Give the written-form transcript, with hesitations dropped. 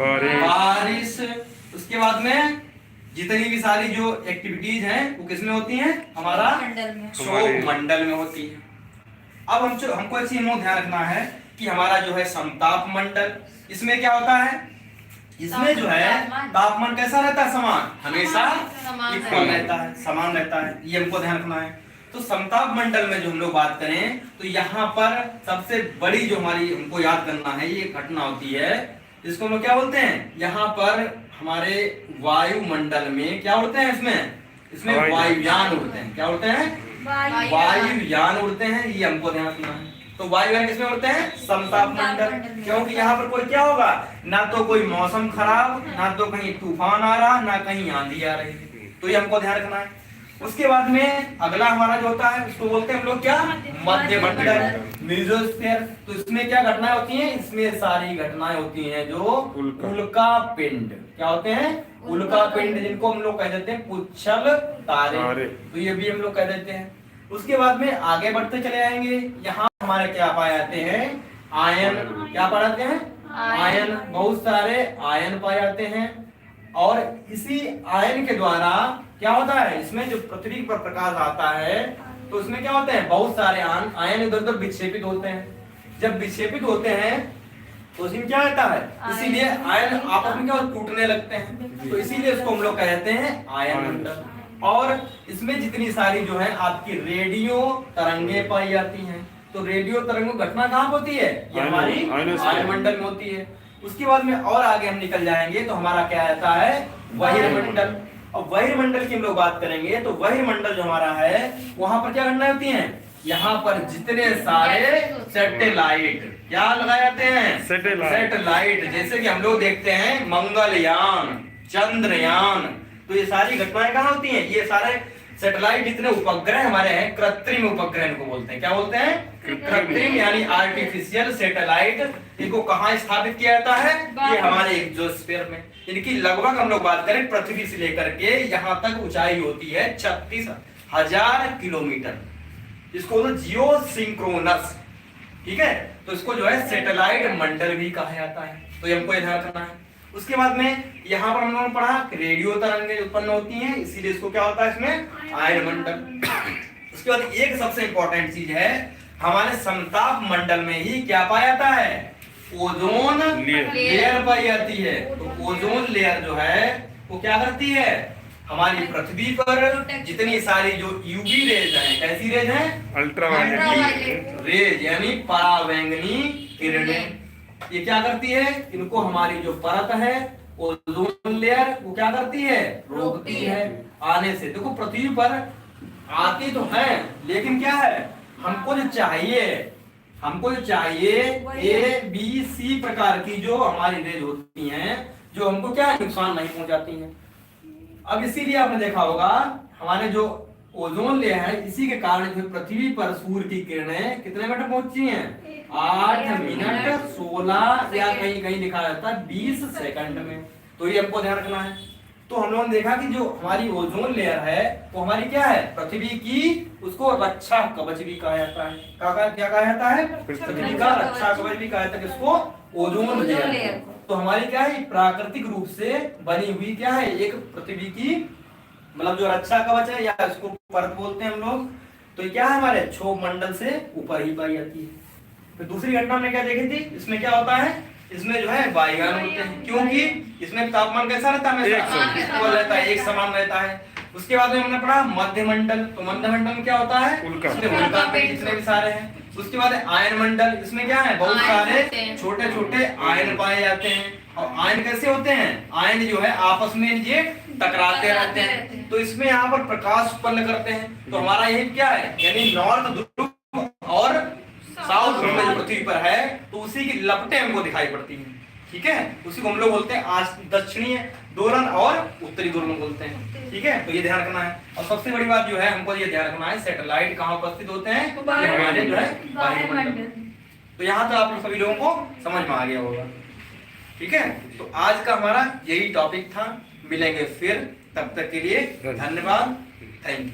बारिश। उसके बाद में जितनी भी सारी जो एक्टिविटीज हैं वो किसमें होती हैं? हमारा क्षोभ मंडल में होती है। अब हमको एक चीज ध्यान रखना है कि हमारा जो है समताप मंडल, इसमें क्या होता है? इसमें जो है तापमान कैसा रहता है? समान, हमेशा इक्वल रहता है, समान रहता है। ये हमको ध्यान रखना है। तो समताप मंडल में जो हम लोग बात करें तो यहाँ पर सबसे बड़ी जो हमारी हमको याद करना है ये घटना होती है, इसको हम लोग क्या बोलते हैं? यहाँ पर हमारे वायुमंडल में क्या उड़ते हैं? इसमें वायुयान उड़ते हैं। क्या उड़ते हैं? वायुयान उड़ते हैं। ये हमको ध्यान रखना है। तो वायुयान किसमें उड़ते हैं? समताप मंडल। क्योंकि यहाँ पर कोई क्या होगा? ना तो कोई मौसम खराब, ना तो कहीं तूफान आ रहा, ना कहीं आंधी आ रही। तो ये हमको ध्यान रखना है। उसके बाद में अगला हमारा जो होता है उसको बोलते हैं हम लोग क्या? मध्य मंडल, मेसोस्फीयर। तो इसमें क्या घटनाएं होती हैं? इसमें सारी घटनाएं होती हैं जो उल्का पिंड। क्या होते हैं? उल्का पिंड, जिनको हम लोग कह देते हैं पुच्छल तारे। तो ये भी हम लोग कह देते हैं। उसके बाद में आगे बढ़ते चले आएंगे। यहाँ हमारे क्या पाए जाते हैं? आयन। क्या पाए जाते हैं? आयन। बहुत सारे आयन पाए जाते हैं और इसी आयन के द्वारा क्या होता है? इसमें जो पृथ्वी पर प्रकाश आता है तो इसमें क्या होते हैं? बहुत सारे आयन इधर उधर विक्षेपित होते हैं। जब विक्षेपित होते हैं तो इसमें क्या होता है? इसीलिए आयन आपस में क्या टूटने लगते हैं। तो इसीलिए इसको हम लोग कहते हैं आयन मंडल। और इसमें जितनी सारी जो है आपकी रेडियो तरंगे पाई जाती हैं। तो रेडियो तरंगों घटना कहाँ होती है? ये हमारी आयन मंडल में होती है। उसके बाद में और आगे हम निकल जाएंगे तो हमारा क्या आता है? बहिर्मंडल। और बहिर्मंडल की हम लोग बात करेंगे तो बहिर्मंडल जो हमारा है वहां पर क्या घटनाएं होती हैं? यहाँ पर जितने सारे सैटेलाइट क्या लगाए जाते हैं? सैटेलाइट। जैसे कि हम लोग देखते हैं मंगलयान, चंद्रयान। तो ये सारी घटनाएं कहाँ होती हैं? ये सारे सैटेलाइट जितने उपग्रह हमारे हैं, कृत्रिम उपग्रह इनको बोलते हैं। क्या बोलते हैं? कृत्रिम यानी आर्टिफिशियल सैटेलाइट। इनको कहाँ स्थापित किया जाता है? ये हमारे एग्जोस्फीयर में। इनकी लगभग हम लोग बात करें पृथ्वी से लेकर के यहाँ तक ऊंचाई होती है 36,000 किलोमीटर। इसको तो जियो सिंक्रोनस, ठीक है। तो इसको जो है सैटेलाइट मंडल भी कहा जाता है। तो ये हमको ध्यान रखना है। उसके बाद में यहाँ पर हम लोगों ने पढ़ा रेडियो तरंगें उत्पन्न होती हैं, इसीलिए इसको क्या होता है? इसमें आयन मंडल। उसके बाद एक सबसे इंपॉर्टेंट चीज है, हमारे समताप मंडल में ही क्या पाया जाता है? ओजोन लेयर पाई जाती है। तो ओजोन लेयर जो है वो क्या करती है? हमारी पृथ्वी पर जितनी सारी जो यूवी रेज हैं, कैसी रेज हैं? अल्ट्रावायलेट रेज यानी परावैंगनी किरणें। ये क्या करती है? इनको हमारी जो परत है ओजोन लेयर वो क्या करती है? रोकती है आने से। देखो पृथ्वी पर आती तो है लेकिन क्या है? हमको जो चाहिए ए बी सी प्रकार की जो हमारी रेज होती हैं जो हमको क्या नुकसान नहीं पहुंचाती हैं। अब इसीलिए आपने देखा होगा हमारे जो ओजोन लेयर है इसी के कारण जो पृथ्वी पर सूर्य की किरणें कितने मिनट पहुंची हैं? 8 मिनट 16 या कहीं कहीं लिखा रहता है 20 सेकंड में। तो ये हमको ध्यान रखना है। तो हम लोगों ने देखा कि जो हमारी ओजोन लेयर है वो हमारी क्या है? पृथ्वी की, उसको रक्षा कवच भी कहा जाता है। क्या कहा जाता है? पृथ्वी का रक्षा कवच भी कहा जाता है। किसको? Ozone layer. तो हमारी क्या है? प्राकृतिक रूप से बनी हुई क्या है? एक पृथ्वी की मतलब जो रक्षा कवच है या इसको परत बोलते हैं हम लोग। तो क्या है? हमारे क्षोभ मंडल से ऊपर ही पाई जाती है। फिर दूसरी घटना में क्या देखी थी? इसमें क्या होता है? इसमें जो है वायुयान होते हैं, क्योंकि इसमें तापमान कैसा रहता है? इक्वल रहता है, एक समान रहता है। उसके बाद में हमने पढ़ा मध्य मंडल। तो मध्य मंडल में क्या होता है? उल्का पिंड जितने भी सारे हैं। उसके बाद आयन मंडल, इसमें क्या है? बहुत सारे छोटे छोटे आयन पाए जाते हैं। और आयन कैसे होते हैं? आयन जो है आपस में ये टकराते रहते हैं। तो इसमें यहाँ पर प्रकाश उत्पन्न करते हैं। तो हमारा यही क्या है? यानी नॉर्थ ध्रुव और साउथ ध्रुव में जो पृथ्वी पर है तो उसी की लपटें हमको दिखाई पड़ती हैं, ठीक है। उसी को हम लोग बोलते हैं आज दक्षिणीय दोलन और उत्तरी दोलन बोलते हैं, ठीक है। तो ये ध्यान रखना है। और सबसे बड़ी बात जो है हमको ये ध्यान रखना है, सैटेलाइट कहाँ उपस्थित होते हैं? हमारे जो है वायुमंडल। तो यहाँ तो आप सभी लोगों को समझ में आ गया होगा, ठीक है। तो आज का हमारा यही टॉपिक था। मिलेंगे फिर, तब तक के लिए धन्यवाद, थैंक यू।